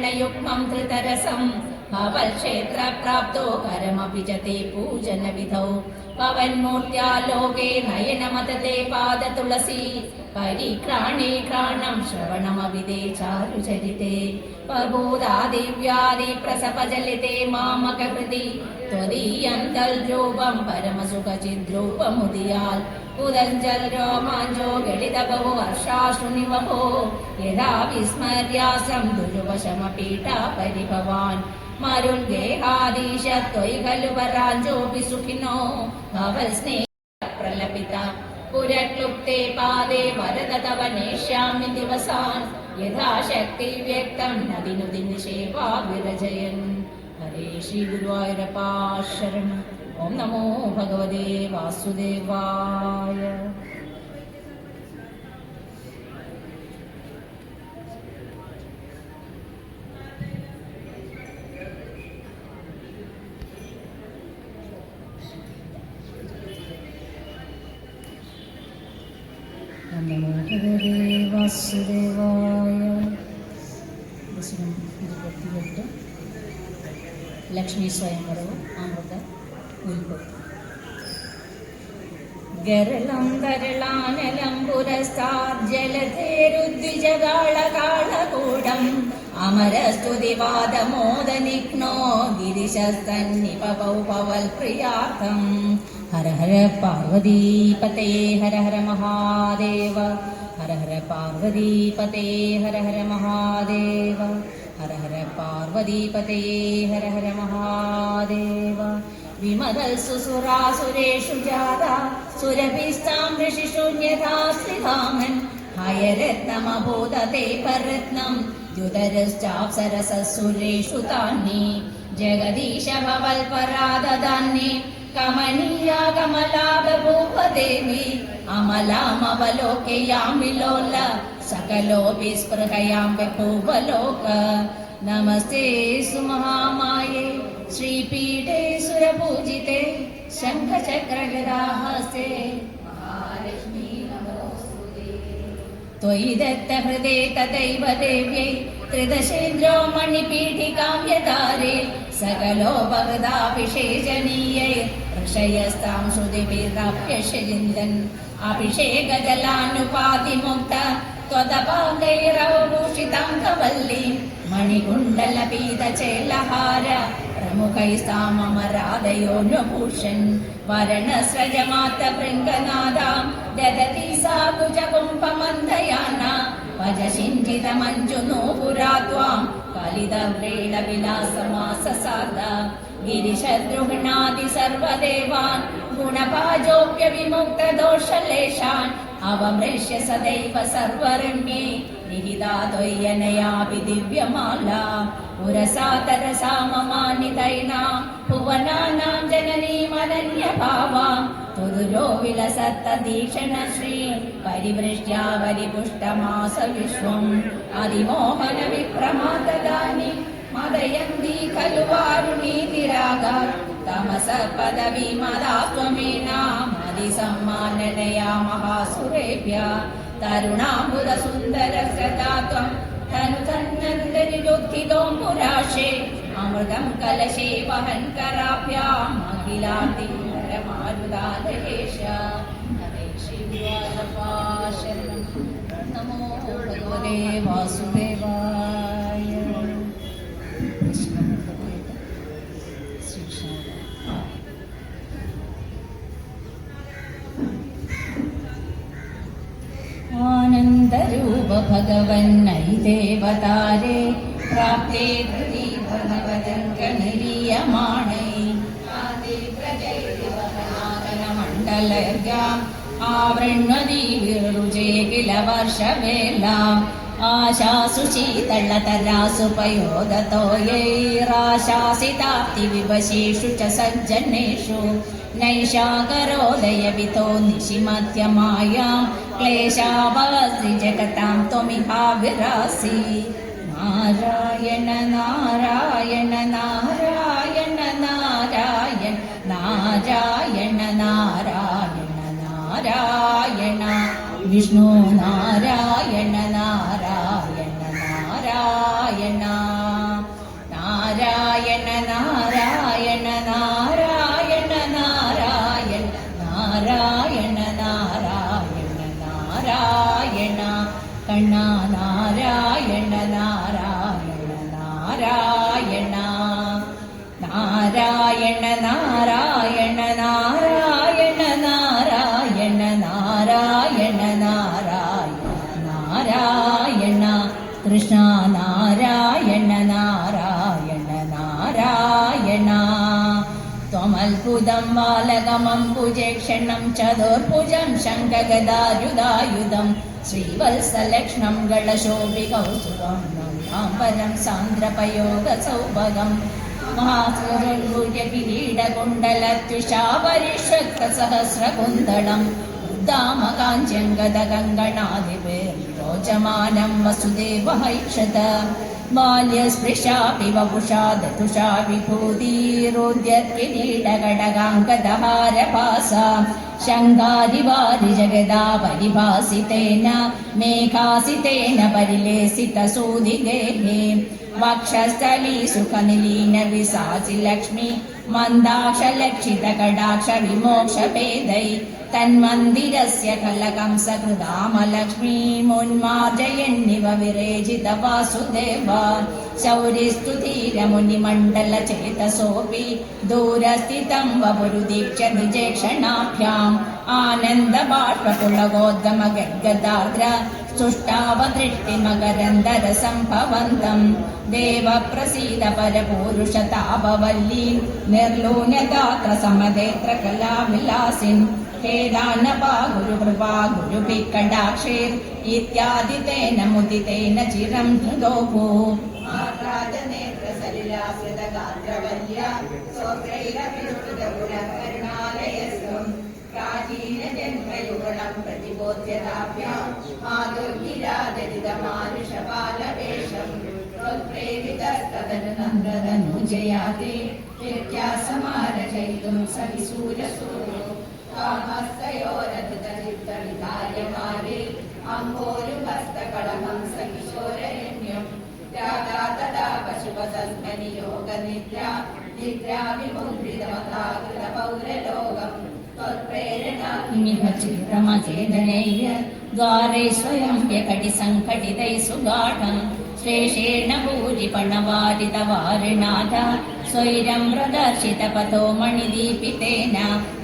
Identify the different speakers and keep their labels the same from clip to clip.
Speaker 1: युग्मं धृतरसं भवल्क्षेत्रप्राप्तो करमपि च ते पूजनविधौ पवन्मूर्त्यालोके नयनमतते पादतुलसी परिक्राणे क्राणं श्रवणमविदे चारुचरिते प्रबोधादिव्यादि प्रसपजलिते मामकहृदि त्वदीयं तल्रूपं परमसुखचिद्रूपमुदयाल् उदञ्जल रोमाञ्चो गलितबहु वर्षाशुनिवहो यदा विस्मर्यासं दुर्वशमपीठा परिभवान् मरुल्गेहादीश त्वयि खलु वराञ्चोऽपि सुखिनो भवस्नेह प्रलपिता पुरक्लुप्ते पादे वरद तव नेष्यामि दिवसान् यथा शक्ति व्यक्तं नदि निषेवा विरजयन् हरे श्री गुरुवायूरप्पा शरणम् ओम नमो भगवते वासुदेवाय। नमो भगवते वासुदेवाय। लक्ष्मी स्वयंवरവും അമൃത ഉൽപ്പത്തി ഗരളം തരളാനലം പുരസ്താജ്ജലധേരുദ്വിജകാളകാളകൂടം അമരസ്തുതിവാദമോദനിഘ്നോ ഗിരിശസ്തന്നിപവൗ പവൽപ്രിയാർത്ഥം ഹര ഹര പാർവതീപതേ ഹര ഹര മഹാദേവ ഹര ഹര പാർവതീപതേ ഹര ഹര മഹാദേവ ഹര ഹര പാർവതീപതേ ഹര ഹര മഹാദേവ വിമതൽ സുസുരാസുരേഷു ജാത സുരഭിസ്താം ഋഷിശൂന്യഥാ ശ്രീധാമൻ ഹയരത്നമഭൂതത്തെ പരത്നം ദ്യുതരശ്ചാപ്സരസസുരേഷു താന്നി ജഗദീശ ഭവൽപരാദാന്നി കമനീയാ കമലാ ബഭൂവദേവി അമലാമവലോകയാമി ലോല सकलोऽपि स्पृहयां बभूवलोक नमस्ते सुमहामाये श्रीपीठे सुरपूजिते शङ्खचक्रगदाहस्ते महालक्ष्मी नमोऽस्तुते त्वयि दत्तहृदे तथैव देव्यै त्रिदशेन्द्रो मणिपीठिकां यदारे सकलोपहृदाभिषेचनीयै ऋषयस्तां श्रुतिभिरप्यषिन्दन् अभिषेकजलानुपातिमुक्त त्वदपाङ्गैरवभूषिताङ्गवल्ली मणिकुण्डलपीतचेलहार प्रमुखैस्तामरादयोऽनुभूषन् वरणस्रजमातभृङ्गनादां ददति सा कुजकुम्भमन्दयाना भजशिञ्जितमञ्जुनूपुरा त्वां कलिदव्रेण विलासमाससादा गिरिशद्रुह्णादि सर्वदेवान् गुणभाजोऽप्यविमुक्तदोषलेशान् अवमृश्य सदैव सर्वरम्ये निहिता त्वय्यनयापि दिव्यमाला पुरसा तरसा ममानितैनां भुवनानां जननीमनन्यभावां तुदुरो विलसत्तदीक्षणश्री परिवृष्ट्या परिपुष्टमास विश्वम् अधिमोहन विप्रमाददानि मदयन्ती खलु वारुणीतिरागा तमस पदवी मदास्त्वमेना मदिसम्माननया महासुरेभ्यः तरुणाम्बुद सुन्दर सदा त्वं तनुतन्नन्दनिरुद्धितोऽम्बुराशे अमृतं कलशे वहन् कराभ्याम् अखिलार्तिं नरमारुदालयेश हरे श्री गुरुवायूरप्पा शरणम् नमो भगवते वासुदेवाय। आनन्दरूप भगवन्नैदेवतारे प्राप्ते धृति भगवदङ्कनिरीयमाणे मण्डलर्गाम् आवृण्वति विरुजे किल वर्षवेला आशासु शीतलतरासु पयोदतोयैराशासिताप्ति विवशेषु च सज्जनेषु नैषाकरोदयवितो निशिमध्यमायां क्लेशावसि जगतां त्वमिहाविरासि नारायण नारायण नारायण नारायण नारायण नारायण नारायण विष्णु नारायण नारायण नारायण നാരായണ നാരായണ നാരായണ നാരായണ നാരായണ നാരായണ കൃഷ്ണ നാരായണ നാരായണ നാരായണ ത്വമത്ഭുതം ബാലകമംബുജേക്ഷണം ചതുർഭുജം ശംഖഗദായുധായുധം ശ്രീവത്സലക്ഷ്ണം ഗളശോഭികൗസുകം നന്ദാംബരം സാന്ദ്രപയോഗസൗഭഗം മഹാസുരകിരീടകുണ്ടലത്യുഷാപരിഷക്തസഹസ്രകുന്തളം ഉദ്ദാമകാഞ്ചങ്കദകങ്കണാദിവിരോചമാനം വസുദേവൈക്ഷത ബാല്യസ്പൃശാപി വപുഷാ ദതുഷാ വിഭൂതിരോദ്യത്കിരീടകടകാങ്കദഹാരഭാസ ശങ്കാരിവാരി ജഗദാ പരിഭാസിതേന മേഘാസിതേന പരിലേസിതസൂതിഗേഹേ വക്ഷസ്ഥലീ സുഖനിലീന വിസാസി ലക്ഷ്മി മന്ദാക്ഷലക്ഷിതകടാക്ഷ വിമോക്ഷഭേദൈ തന്മന്ദിരസ്യ കലകം സകൃതാമലക്ഷ്മീമുന്മാർജയന്നിവ വിരേജിത വാസുദേവ ശൗരിസ്തു ധീരമുനിമണ്ഡലചേതസോऽपि ദൂരസ്ഥിതം വപുരുദീക്ഷ നിജേക്ഷണാഭ്യാം ആനന്ദബാഷ്പപുളകോദ്ഗമഗദ്ഗദാർദ്ര സുഷ്ടാവദൃഷ്ടിമകരന്ധരസംഭവന്തം ദേവപ്രസീദ പരപൂരുഷതാപവല്ലീം നിർലൂനഗാത്ര സമദേത്ര കലാവിലാസിൻ ഹേദാനപാ ഗുരുകൃപാ ഗുരുഭിക്കടാക്ഷേർ ഇത്യാദി തേന മുദിതേന ചിരം ഹൃദോഭൂ പ്രാചീനജന്മയുഗളം പ്രതിബോധ്യതാഭ്യാം മാധുർഗിരാദരിതമാനുഷപാലവേഷം ത്വത്പ്രേരിതസ്തദനുനന്ദനനുജയാതി വ്യത്യാസമാരചയിതും സവിസൂരസൂരോ കാമസ്തയോരധിതചിത്തവികാര്യമാരി അംബോരുഹസ്തകളമം സകിശോരരണ്യം രാധാ തഥാ പശുപതസ്മനിയോഗനിദ്ര നിദ്രാവിമുദ്രിതമതാകൃതപൗരലോകം േന്ദ്രമചേതനയ്യ ദ്വാരേ സ്വയം വ്യകടി സംഘടിതൈ സുഗാഠം ശ്ലേഷേണ ഭൂരിപണവാരിതവാരിണാഥ സ്വൈരം പ്രദർശിത പഥോ മണിദീപിതേന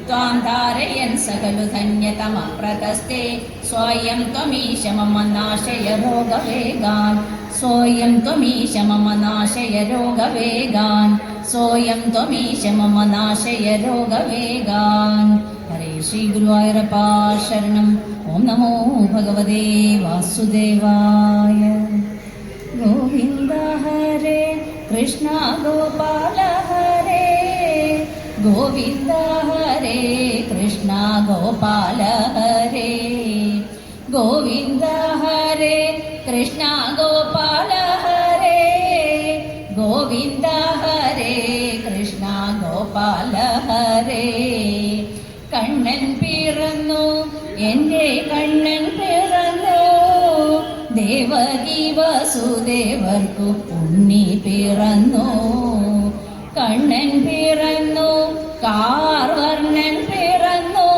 Speaker 1: ത്വാം ധാരയൻ സകലു ധന്യതമപ്രതസ്തേ സ്വയം ത്വമീശ മമ നാശയ രോഗവേഗാൻ സ്വയം ത്വമീശ മമ നാശയ രോഗവേഗാൻ സ്വയം ത്വമീശ മമ നാശയ രോഗവേഗാൻ. ഹരേ ശ്രീ ഗുരുവായൂരപ്പ ശരണം. ഓം നമോ ഭഗവതേ വാസുദേവായ. ഗോവിന്ദ ഹരേ കൃഷ്ണ ഗോപാല ഹരേ ഗോവിന്ദ ഹരേ കൃഷ്ണ ഗോപാല ഹരേ ഗോവിന്ദ ഹരേ കൃഷ്ണ ഗോപാല ഹരേ ഗോവിന്ദ ഹരേ കൃഷ്ണ ഗോപാല ഹരേ. കണ്ണൻ പിറന്നു എന്റെ കണ്ണൻ പിറന്നു ദേവകി വസുദേവർക്കു ഉണ്ണി പിറന്നു. കണ്ണൻ പിറന്നു കാർവർണ്ണൻ പിറന്നു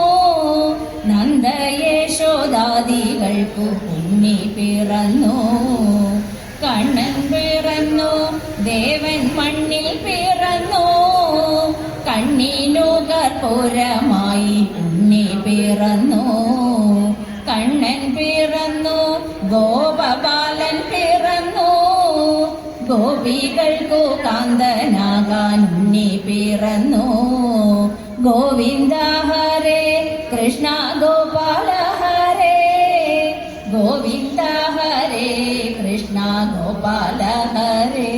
Speaker 1: നന്ദയേശോദാദികൾക്കു ഉണ്ണി പിറന്നു. കണ്ണൻ പിറന്നു ദേവൻ മണ്ണിൽ പിറന്നു കണ്ണീനു കർപ്പൂരമായി ഉണ്ണി പിറന്നു. കണ്ണൻ പിറന്നു ഗോപബാലൻ പിറന്നു ഗോപികൾക്കു കാന്തനാകാൻ ഉണ്ണി പിറന്നു. ഗോവിന്ദ ഹരേ കൃഷ്ണ ഗോപാല ഹരേ ഗോവിന്ദ ഹരേ കൃഷ്ണ ഗോപാല ഹരേ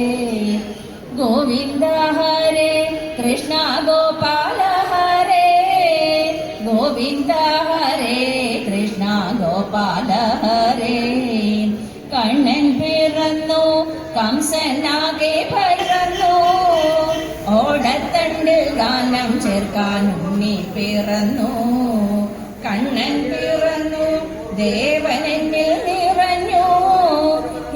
Speaker 1: ഗോവിന്ദ ഹരേ കൃഷ്ണ ഗോപാല ഹരേ ഗോവിന്ദ ഹരേ കൃഷ്ണ ഗോപാല ഹരേ. കണ്ണൻ പിറന്നു കംസനാകെ പിറന്നു ഓടത്തണ്ടിൽ ഗാനം ചേർക്കാൻ ഉണ്ണി പിറന്നു. കണ്ണൻ പിറന്നു ദേവനെന്നിൽ നിറഞ്ഞു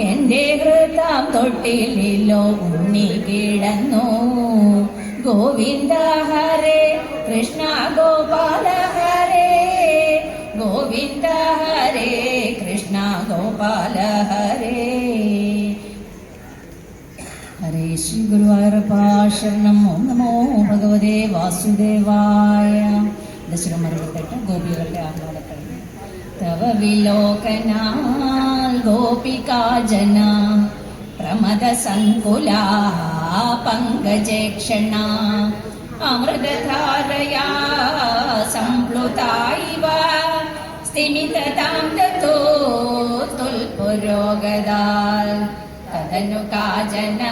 Speaker 1: എന്റെ ഹൃദയം തൊട്ടിലോ ഉണ്ണി കിടന്നു. ഗോവിന്ദ ഹരേ കൃഷ്ണ ഗോപാല ഹരേ ഗോവിന്ദ ഹരേ കൃഷ്ണ ഗോപാല ഹരേ. ഹരേ ശ്രീ ഗുരുവായൂരപ്പ ശരണം. ഓം നമോ ഭഗവതേ വാസുദേവായ. ദശകം 68 ഗോപികളുടെ ആഹ്ലാദക്കളി. തവ വിലോകനാൽ ഗോപികാജന പ്രമദ സങ്കുല പങ്കജേക്ഷണ അമൃതധാരയാ സംപ്ലുതായിവ സ്ഥിമിതതാം ദത്തോ തുൽപുരോഗദാൽ തദനു കാജന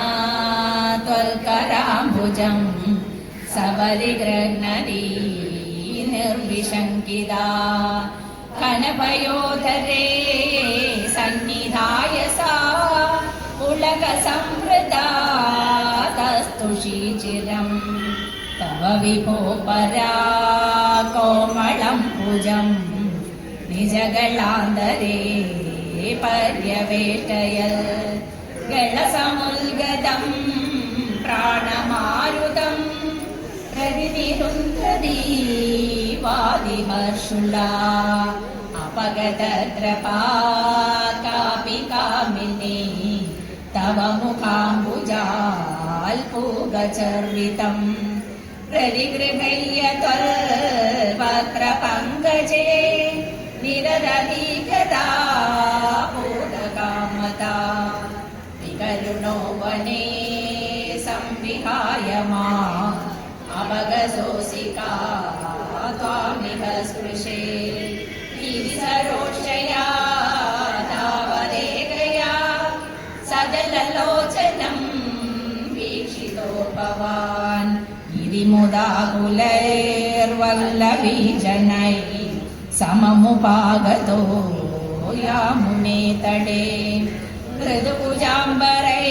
Speaker 1: ത്വൽകരാംബുജം സബലിഗൃഹ്ണതി നിർവിശങ്കിതാ ഘനഭയോധരേ സന്നിധായ സാ ഉലക സംവൃതാ തസ്തുഷീചിരം തവ വിഭോ പരാ കോമളം ഭുജം നിജഗളാന്തരേ പര്യവേഷ്ടയൽ ഗളസമുൽഗതം പ്രാണമാരുതം പ്രതിനിരുന്ധതി വാദിഹർഷുലാ അപഗതദ്രപാ കാപി കാമിനി തവ മുഖാംബുജാൽ പൂഗചർവിതം പ്രതിഗൃഹയ്യ ത്വൽവക്ര പങ്കജേ നിരരധികതാ പൂതകാമതാ വികരുണോ വനേ സംവിഹായ മാ അപഗസോസികാ ത്വാമിഹ സ്പൃശേ സരോഷയാ താവദേകയാ സജലലോചനം വീക്ഷിതോ ഭവാൻ ഇതി മുദാകുലൈർവല്ലഭീജനൈ സമമുപാഗതോ യാമുനേ തടേ മൃദുഭുജാംബരൈ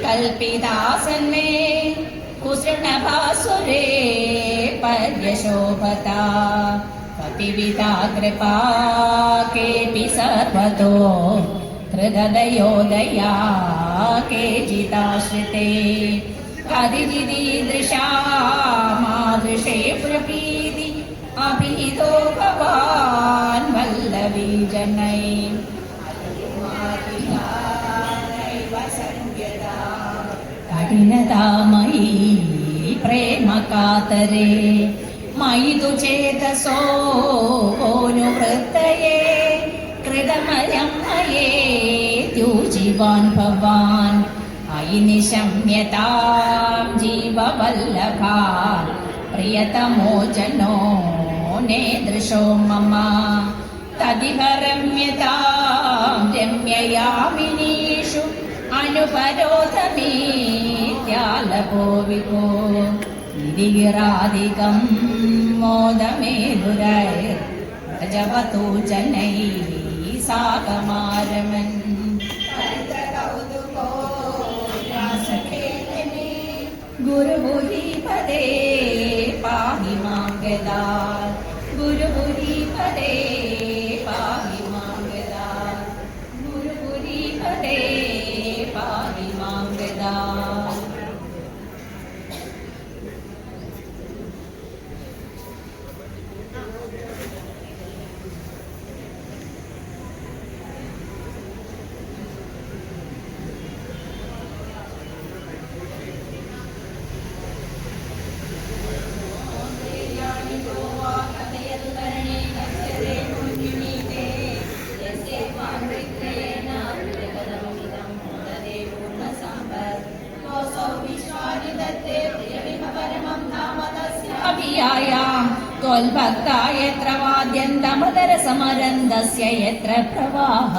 Speaker 1: കൽപിതാസന്മേ കുസൃണഭാസുരേ പര്യശോഭതാ കപിവിധാ കൃപാ കേപി സർവതോ ഹൃദയോദയാ കേചിതാശ്രിതേ കതിജിദീദൃശാ മാദൃശേ പ്രഭീതി അഭിഹിതോ ഭവാൻ വല്ലഭീജനൈ കഠിനതാമയീ പ്രേമകാതരേ മയി തു ചേതസോ അനുവൃത്തയേ കൃതമയം മയേ ദ്യൂജിവാൻ ഭവാൻ അയി നിശമ്യതാം ജീവവല്ലഭാൻ പ്രിയതമോ ജനോ നേദൃശോ മമ തദിഹ രമ്യതാം രമ്യയാമിനീഷു അനുപരോധമീത്യാലപോ വിഭോ ിരാധികം മോദമേതുരജവതോ ജനൈ സാകമാരമൻ ഗുരുപുരീപദേ പാഹി മാം ഗദാ ഗുരുപുരീപദേ പാഹി മാം ഗദാ ഗുരുപുരീപദേ പാഹി മാം ഗദാ. त्वल्भक्ता यत्र वाद्यन्तमदरसमरन्दस्य यत्र प्रवाह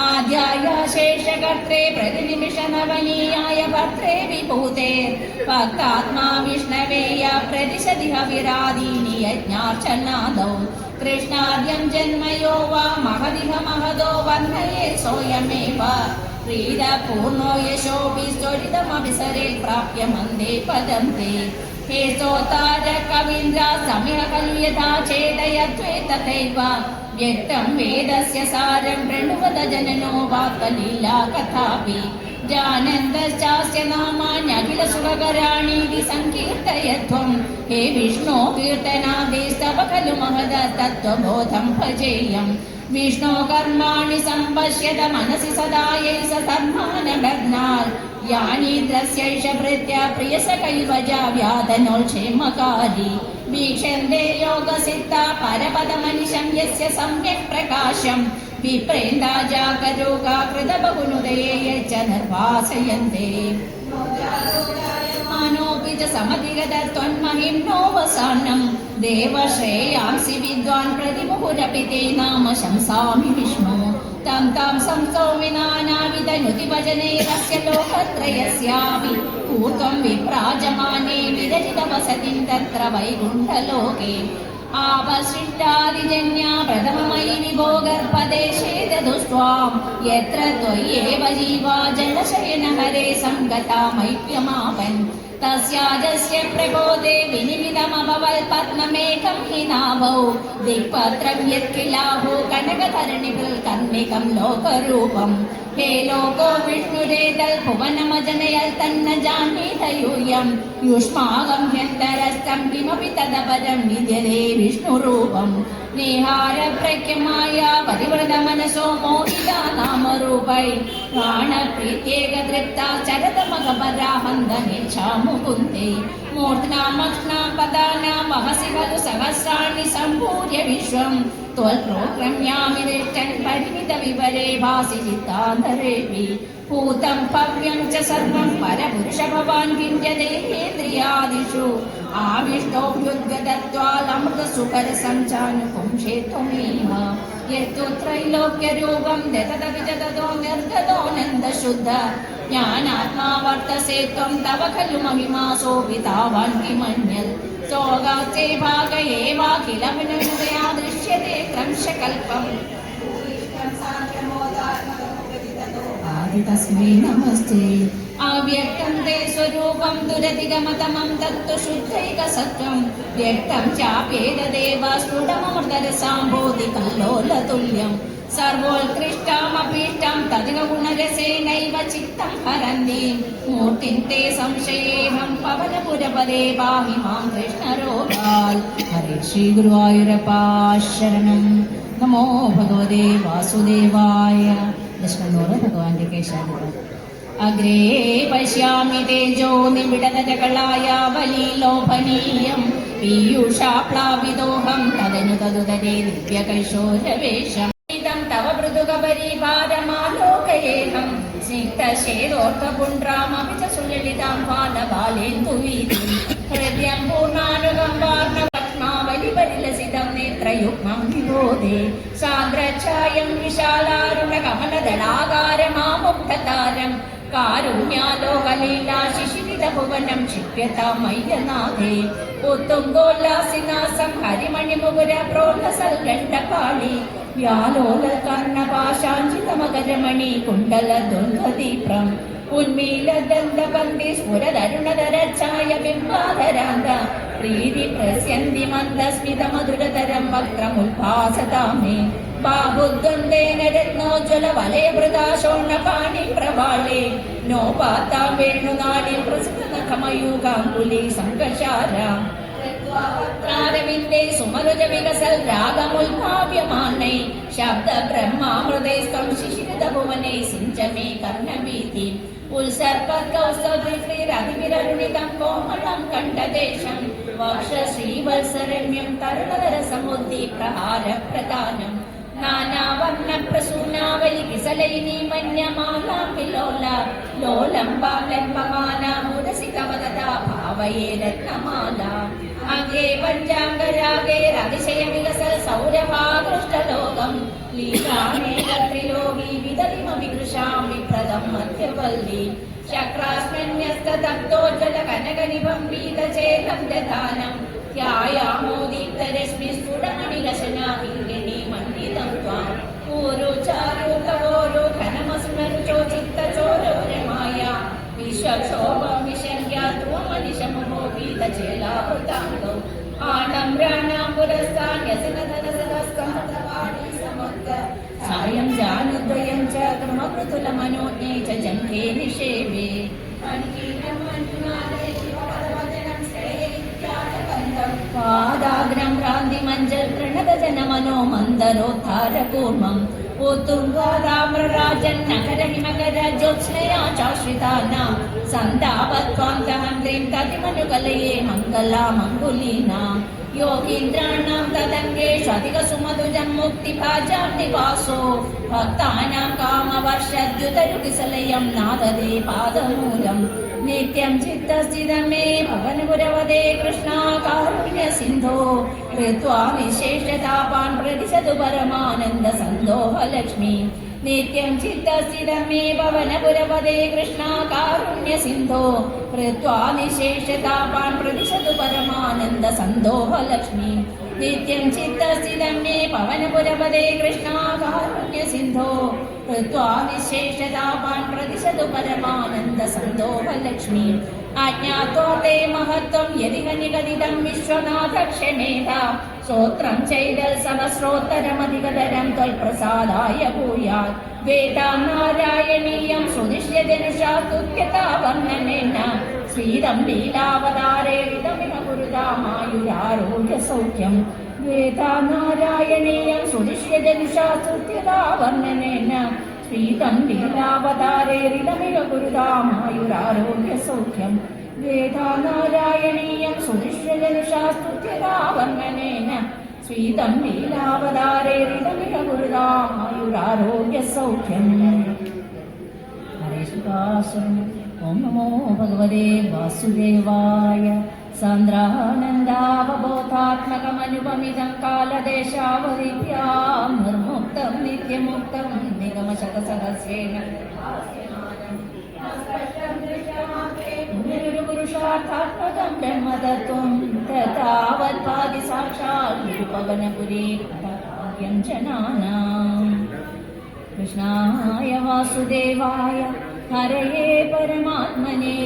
Speaker 1: आद्याय शेषकर्त्रे प्रतिनिमिषनवनीयाय भद्रे विभूते भक्तात्मा विष्णवेय प्रतिशति हविरादीनि यज्ञार्चनादौ कृष्णाद्यं जन्मयो वा महदिह महदो वह्नये सोऽयमेव प्रीतपूर्णो यशोभिश्चोरितमभिसरे प्राप्य मन्दे पदं ते हे स्तोतार कवीन्द्र समिह खलु यथा चेदयत्वेतथैव व्यक्तं वेदस्य सारं प्रणुवद जननो वाक्कलीला कथापि जानन्दश्चास्य नामान्यखिल सुखकराणीति सङ्कीर्तयध्वं हे विष्णो कीर्तनादेस्तव खलु महद तत्त्वबोधं भजेयम् विष्णो कर्माणि सम्पश्यत मनसि सदा यैष सन्मानलग्नाल् यानीन्द्रस्यैष भृत्या प्रियसखैवजा व्याधनोल्क्षेमकारी वीक्षन्ते योगसिद्धा परपदमनिशं यस्य सम्यक् प्रकाशम् विप्रेन्दा जागरूका कृतबहुनुदये यच्च निर्वासयन्ते मानोऽपि च समधिगतत्वन्महिं नोऽवसानं देवश्रेयांसि विद्वान् प्रतिमुहुरपि ते नाम शंसामि विष्णु तं तां संस्तौमि नानाविधनुति भजनैरस्य लोकत्रयस्यापि पूर्वं विप्राजमाने विरचितवसतिं तत्र वैकुण्ठलोके आवसृष्टादिजन्या प्रथममयि विभो गर्भदेशे ददुस्त्वां यत्र त्वय्येव जीवा जलशयनहरे सङ्गता मैप्यमापन् तस्याजस्य प्रबोधे विनिमितमभवल्पद्ममेकं हि नाभौ दिक्पत्रं यत्किलाहो कनकधरणिभिल्कर्णिकं लोकरूपम् हे लोको विष्णुरेतल् भुवनमजनयल् तन्न जानीत यूयम् युष्माकं ह्यन्तरस्थं किमपि तदपरं विद्यते विष्णुरूपम् निहारप्रख्यमाया परिवृतमनसो मोहिता नामरूपै प्राणप्रीत्येकतृप्ता चरतमगपराहन्दनेच्छा मुकुन्दे मूर्ध्नामक्ष्णां पदानां वहसि खलु सहस्राणि सम्पूर्य विश्वं त्वल्प्रोक्रम्यामि तिष्ठन् परिमितविवरे भासि चित्तान्तरेऽपि भूतं भव्यं च सर्वं परपुरुष भवान् किञ्जदेहेन्द्रियादिषु आविष्टोऽभ्युद्गतत्वालमृतसुखरसञ्चानुपुंसे त्वमेव यत्तु त्रैलोक्यरूपं दतदपि च ततो निर्गतोऽनन्दशुद्ध ज्ञानात्मा वर्तसे त्वं तव खलु महिमा सोऽपितावान् किमन्यत् सोगास्ते भाग एवाखिलमिनया दृश्यते क्रंशकल्पम् तस्मै नमस्ते अव्यक्तं ते स्वरूपं दुरधिगमतमं तत्तु शुद्धैकसत्त्वं व्यक्तं चाप्येतदेव स्फुटममृतरसाम्भोधिकल्लोलतुल्यं सर्वोत्कृष्टमभीष्टं तदिगुणरसेनैव चित्तं हरन्ति मूर्तिं ते संशयेऽहं पवनपुरपदे पाहि मां कृष्णरोगाल् हरे श्रीगुरुवायुरपा शरणं नमो भगवते वासुदेवाय दशकन्दोर भगवाന്റെ കേശാധിപതി अग्रे पश्यामि तेजो निबिडतकलायावलीलोभनीयं पीयूषाप्लाविदोऽहं तदनु तदुदरे दिव्यकैशोरवेशम् इदं तव मृदुगबरीभारमालोकयेऽहं स्निग्धशेरोर्धपुण्ड्रामपि च सुललितां बालबालेन्दुवीतिं हृदयं पूर्णानुगं वार्णवक्ष्मावलिपरिलसितं नेत्रयुग्मं विबोधे सान्द्रच्छायं विशालारुणकमलदलाकारमामुग्धतारम् कारुण्यालोकलीला शिशिरितभुवनं क्षिप्यतां मय्यनाथे उत्तुङ्गोल्लासिनासं हरिमणिमुकुरप्रोढसल्लण्डकाळी व्यालोलकर्णपाशाञ्चितमकरमणि कुण्डलदुर्गदीप्रम् उन्मीलदन्तपन्ति स्फुरदरुणधरच्छाय बिम्बाधरान्त प्रीतिप्रस्यन्ति मन्दस्मितमधुरतरं वक्त्रमुल्भासता मे बाहुद्वन्द्वेन रत्नोज्ज्वलवलयभृता शोर्णपाणिप्रवाळे नोपातां वेणुनाडीं प्रसृतनखमयूगाङ्गुली सङ्कशारा त्रारविन्दे सुमरुजविकसल् रागमुल्भाव्यमानै शब्दब्रह्मामृतैस्त्वं शिशिरितभुवने सिञ्च मे कर्णवीथिम् उल्सर्पद्गौस्तभिर्भिररुणितं कोमलं कण्ठदेशं वक्षश्रीवत्सरम्यं तरुणधरसमुद्दीप्रहारप्रदानं नानावर्णप्रसूनावलिकिसलैनी मन्यमालां विलोला लोलम्बालम्बमाना मुदसितवदता भावये रत्नमाला अङ्गे पञ्चाङ्गरागे रतिशयविकसल सौरभाकृष्टलोकं लीलामेकत्रिलोकी विदलिमपि कृशामि प्रदं मध्यवल्ली चक्रास्मिन्यस्तदग्धोज्ज्वलकनकनिभं पीतचेतं दधानं ध्यायामोदीप्तरश्मिस्फुटमणिलशना किङ्गिणी मण्डितं त्वां ऊरुचारु तवोरु घनमस्मरुचो चित्तचोरो रमाया विश्वक्षोभमिशन्या त्वमनिशमो पीतचेलावृताङ्गौ आडम्बराणां पुरस्तान्यसनधनसहस्रमतवाणी समुद्र सायं जानुद्वयं च कृमकृतुलमनोज्ञे च जङ्घे निषेवे पादाग्रं भ्रान्तिमञ्जल् प्रणतजनम മനോ മന്ദരോദ്ധാരകൂർമ്മം ഊത്തുംഗോദാമ്രരാജന്നകരഹിമകര ജ്യോത്സ്നയാ ചാശ്രിതാനാം സന്താപത്വാന്തമന്ത്രീം തതിമനുകലയേ മംഗലാമംഗുലീനാം യോഗീന്ദ്രാണാം തദംഗേഷധികസുമധുജം മുക്തിഭാജാം നിവാസോ ഭക്താനാം കാമവർഷദ്യുതരുകിസലയം നാദദേ പാദമൂലം നിത്യം ചിത്തസ്ഥിതം മേ ഭവനപുരവദേ കൃഷ്ണ കാരുണ്യ സിന്ധോ കൃത്വാ വിശേഷതാപാൻ പ്രതിശതു പരമാനന്ദ സന്തോഹ ലക്ഷ്മി നിത്യം ചിത്തസ്ഥിതം മേ ഭവനപുരവദേ കൃഷ്ണ കാരുണ്യ സിന്ധോ കൃത്വാ വിശേഷതാപാൻ പ്രതിശതു പരമാനന്ദ സന്തോഹ ലക്ഷ്മി നിത്യം ചിത്തസ്ഥിതം മേ ഭവനപുരവദേ കൃഷ്ണ കാരുണ്യ സിന്ധോ കൃത്വാ വിശേഷതാപാൻ പ്രതിശതു പരമാനന്ദ സന്തോഹ ലക്ഷ്മി ആജ്ഞാത്വാ തേ മഹത്വം യദിഹ നിഗദിതം വിശ്വനാഥ ക്ഷമേധ ശ്രോത്രം ചൈതൽ സഹസ്രോത്തരമധികതരം ത്വൽപ്രസാദായ ഭൂയാത് വേദാം നാരായണീയം സുനിശ്യജനുഷാ സ്തുത്യതാ വർണ്ണനേന ശ്രീദം ലീലാവതാരേരിതമിഹ ഗുരുതാമായുരാരോഗ്യ സൗഖ്യം വേദാം നാരായണീയം സുനിശ്യജനുഷാ സ്തുത്യതാ വർണ്ണനേന ശ്രീദം ലീലാവതാരേരിതമിഹ ഗുരുതാമായുരാരോഗ്യ സൗഖ്യം വേദാനാരായണീയം സുനിശ്ചയനുഷാ സ്തുത്യതാ വർണ്ണനേന ശ്രീദം ലീലാവതാരേരിതമിഹ ഗുരുതാമായുരാരോഗ്യ സൗഖ്യം. ഹരേ സുഖാസുരം. ഓം നമോ ഭഗവതേ വാസുദേവായ. സാന്ദ്രാനന്ദാവബോധാത്മകമനുപമിതം കാലദേശാവധിഭ്യാം നിർമുക്തം നിത്യമുക്തം നിഗമശതസഹസ്രേണ പുരുഷാർത്ഥാത്മകം ബ്രഹ്മതത്വം തഥാവത്പാദി സാക്ഷാൽ ഗുരുപവനപുരീ ഭാഗ്യം ജനാനാം. കൃഷ്ണായ വാസുദേവായ ഹരയേ പരമാത്മനെ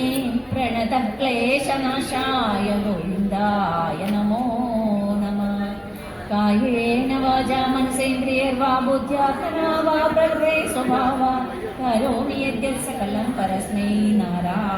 Speaker 1: പ്രണതഃ ക്ലേശനാശായ ഗോവിന്ദായ നമോ നമഃ. കായേന വാചാ മനസേന്ദ്രിയർവാ ബുദ്ധ്യാത്മനാ വാ പ്രകൃതേ സ്വഭാവാ കരോമി യദ്യത് സകലം പരസ്മൈ നാരായണ.